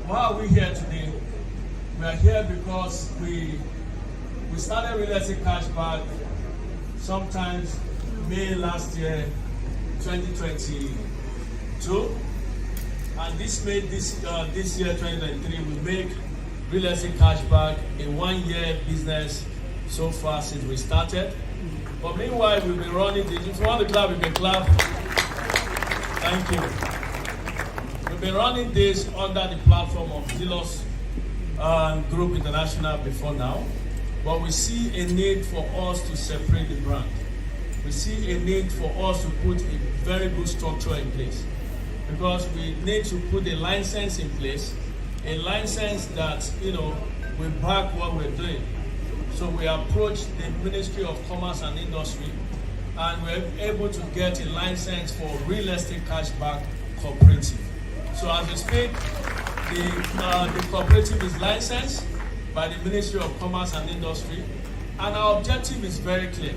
why are we here today? We are here because we started Real Estate Cashback sometimes May last year, 2022, and this year, 2023, we make Real Estate Cashback a 1-year business so far since we started. But meanwhile, we've been running this. If you want to clap, you can clap. Thank you. We've been running this under the platform of Zelos Group International before now, but we see a need for us to separate the brand. We see a need for us to put a very good structure in place, because we need to put a license in place, a license that, will back what we're doing. So we approached the Ministry of Commerce and Industry, and we're able to get a license for Real Estate Cashback Cooperative. So as we speak, the cooperative is licensed by the Ministry of Commerce and Industry, and our objective is very clear.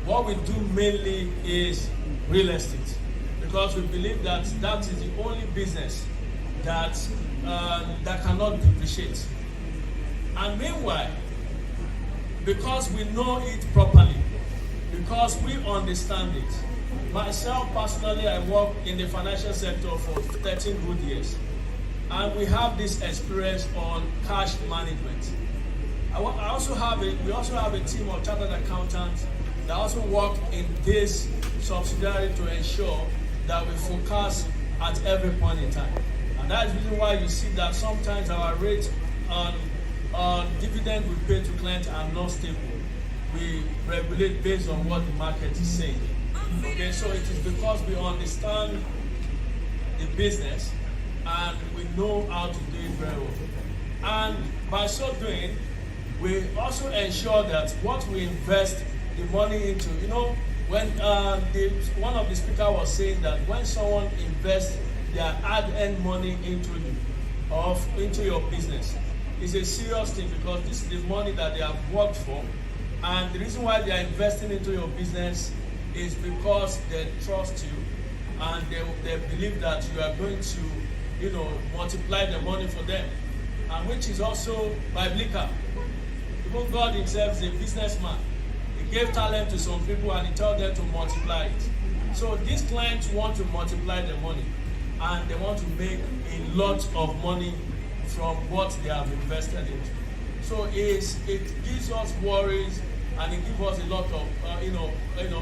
What we do mainly is real estate, because we believe that that is the only business that cannot depreciate. And meanwhile, because we know it properly, because we understand it. Myself personally, I work in the financial sector for 13 good years, and we have this experience on cash management. We also have a team of chartered accountants that also work in this subsidiary to ensure that we focus at every point in time. And that is the reason why you see that sometimes our rates on dividend we pay to clients are not stable. We regulate based on what the market is saying. Okay, so it is because we understand the business and we know how to do it very well. And by so doing, we also ensure that what we invest the money into, when one of the speakers was saying that when someone invests their hard-earned money into your business, it's a serious thing, because this is the money that they have worked for, and the reason why they are investing into your business is because they trust you and they believe that you are going to, multiply the money for them, and which is also biblical. Even God himself is a businessman. He gave talent to some people and he told them to multiply it. So these clients want to multiply the money, and they want to make a lot of money from what they have invested into. So it gives us worries, and it gives us a lot of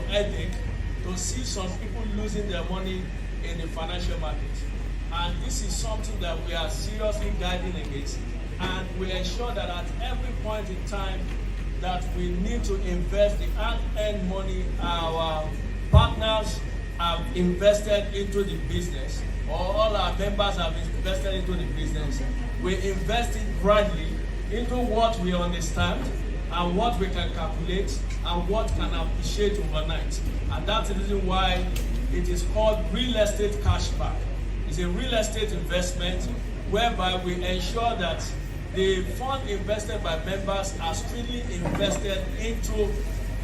headache to see some people losing their money in the financial market. And this is something that we are seriously guiding against, and we ensure that at every point in time that we need to invest the hard-earned money our partners have invested into the business, or all our members have invested into the business. We invest it broadly into what we understand and what we can calculate and what can appreciate overnight. And that's the reason why it is called Real Estate Cashback. It's a real estate investment whereby we ensure that the fund invested by members are strictly invested into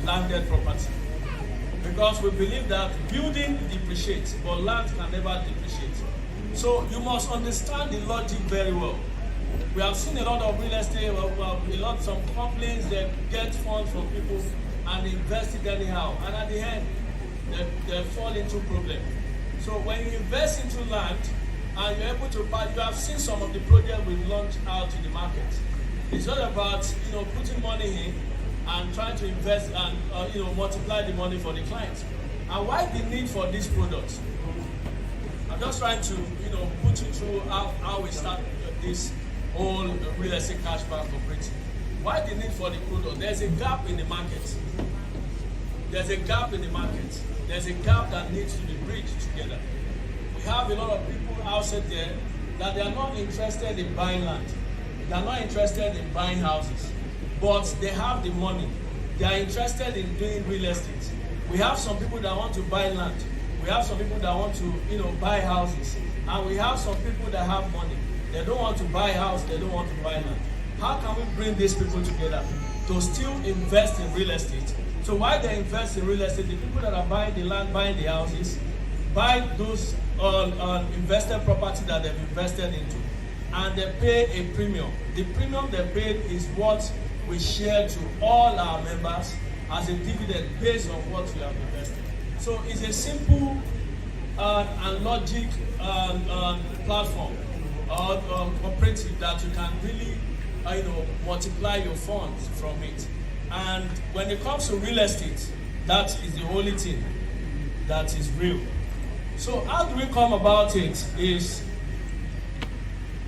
landed property. Because we believe that building depreciates, but land can never depreciate. So you must understand the logic very well. We have seen a lot of real estate, some companies that get funds from people and invest it anyhow, and at the end, they fall into problem. So when you invest into land and you're able to buy, you have seen some of the projects we've launched out in the market. It's all about putting money in and trying to invest and multiply the money for the clients. And why the need for these products? I'm just trying to put you through how we start this whole real estate cashback cooperative. Why the need for the product? There's a gap in the market. There's a gap in the market. There's a gap that needs to be bridged together. We have a lot of people outside there that they are not interested in buying land. They are not interested in buying houses, but they have the money. They are interested in doing real estate. We have some people that want to buy land. We have some people that want to, buy houses. And we have some people that have money. They don't want to buy a house, they don't want to buy land. How can we bring these people together to still invest in real estate? So why they invest in real estate? The people that are buying the land, buying the houses, buy those invested property that they've invested into. and they pay a premium. The premium they paid is what we share to all our members as a dividend based on what we have invested. So it's a simple and logic platform or cooperative that you can really multiply your funds from it. And when it comes to real estate, that is the only thing that is real. So how do we come about it is,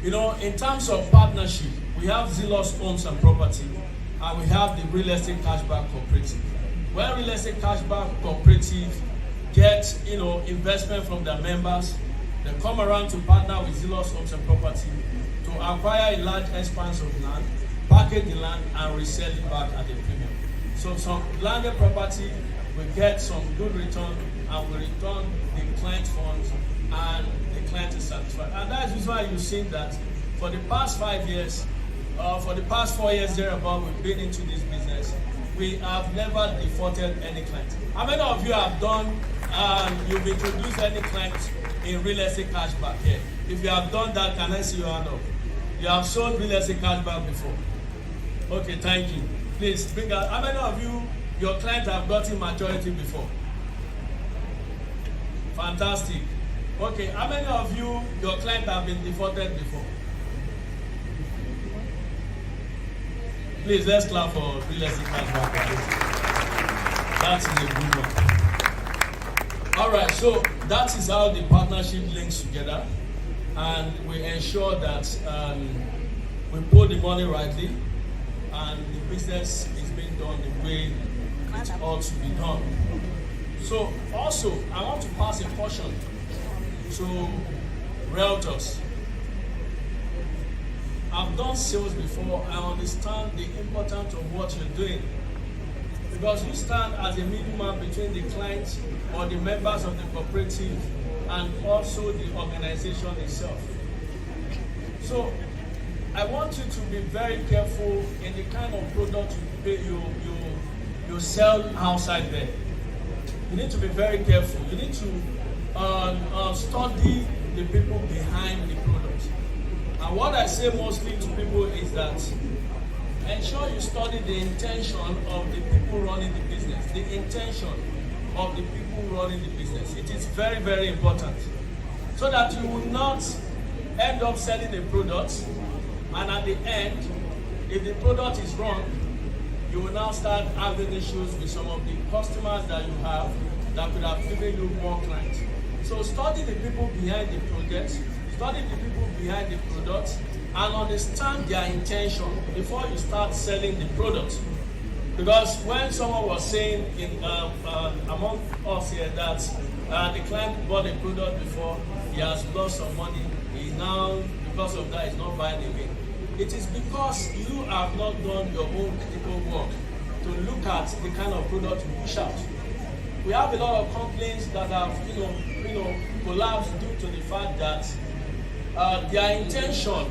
in terms of partnership, we have Zealous Homes and Property, and we have the Real Estate Cashback Cooperative. Where Real Estate Cashback Cooperative gets, investment from their members, they come around to partner with Zealous Homes and Property to acquire a large expanse of land, package the land, and resell it back at a premium. So some landed property will get some good return, and will return the client funds, and the client is satisfied. And that's why you've seen that for the past 5 years, for the past 4 years thereabout, we've been into this business. We have never defaulted any client. How many of you have done, you've introduced any client in Real Estate Cashback here? If you have done that, can I see your hand up? You have sold Real Estate Cashback before? Okay, thank you. Please bring out, how many of you, your client have gotten maturity before? Fantastic. Okay, how many of you, your client have been defaulted before? Please, let's clap for Real Estate Cashback. That is a good one. All right, so that is how the partnership links together, and we ensure that we put the money rightly, and the business is being done the way it ought to be done. So also, I want to pass a caution to realtors. I've done sales before. I understand the importance of what you're doing, because you stand as a middleman between the clients or the members of the cooperative and also the organization itself. So I want you to be very careful in the kind of product you sell outside there. You need to be very careful. You need to study the people behind the product. And what I say mostly to people is that ensure you study the intention of the people running the business. The intention of the people running the business. It is very, very important. So that you will not end up selling a product, and at the end, if the product is wrong, you will now start having issues with some of the customers that you have that could have given you more clients. So study the people behind the project, study the people behind the product, and understand their intention before you start selling the product. Because when someone was saying among us here that the client bought a product before, he has lost some money, he now, because of that, is not buying again. It is because you have not done your own critical work to look at the kind of product you push out. We have a lot of companies that have, collapsed due to the fact that their intention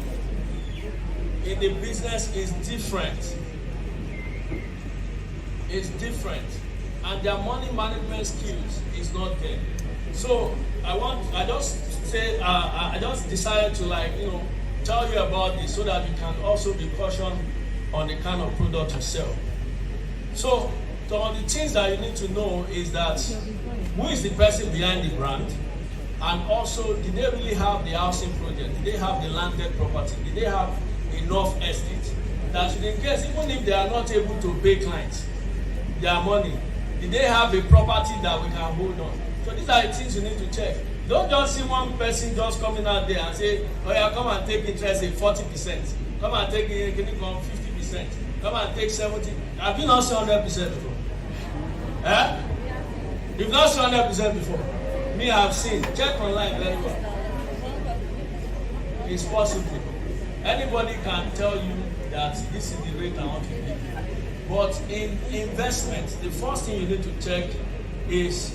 in the business is different. It's different, and their money management skills is not there. So I just decided to tell you about this so that you can also be cautioned on the kind of product you sell. So the things that you need to know is that who is the person behind the brand, and also did they really have the housing project? Did they have the landed property? Did they have enough estate that in case even if they are not able to pay clients their money, did they have a property that we can hold on? So these are the things you need to check. Don't just see one person just coming out there and say, oh yeah, come and take interest in 40%. Come and take 50%. Come and take 70%. Have you not seen 100% before? Eh? You've not seen 100% before? Me, I have seen. Check online very well. It's possible. Anybody can tell you that this is the rate I want to give. But in investment, the first thing you need to check is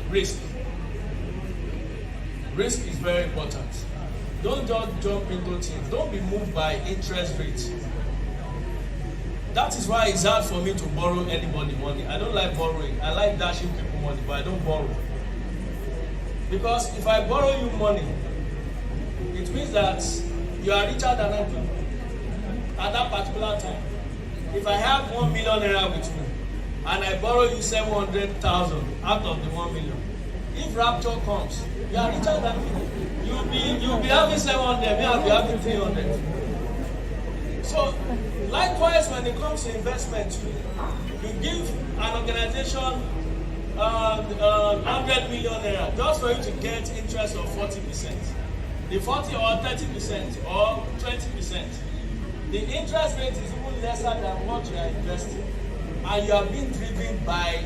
risk. Risk is very important. Don't just jump into things. Don't be moved by interest rates. That is why it's hard for me to borrow anybody money. I don't like borrowing. I like dashing people money, but I don't borrow. Because if I borrow you money, it means that you are richer than I do at that particular time. If I have 1 million naira with me and I borrow you 700,000 out of the 1 million, if rapture comes, you are richer than me. You'll be having 700, me I'll be having 300. So likewise, when it comes to investment, you give an organization 100 million naira just for you to get interest of 40%. The 40 or 30% or 20%. The interest rate is even lesser than what you are investing, and you are being driven by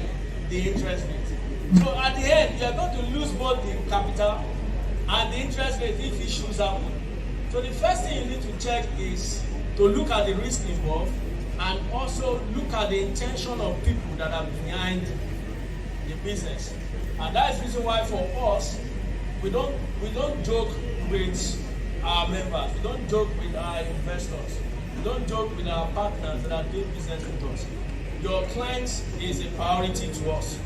the interest rate. So at the end, you are going to lose both the capital and the interest rate if issues happen. So the first thing you need to check is to look at the risk involved and also look at the intention of people that are behind the business. And that is the reason why for us, we don't joke with our members, we don't joke with our investors, we don't joke with our partners that are doing business with us. Your clients is a priority to us.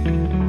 Thank you.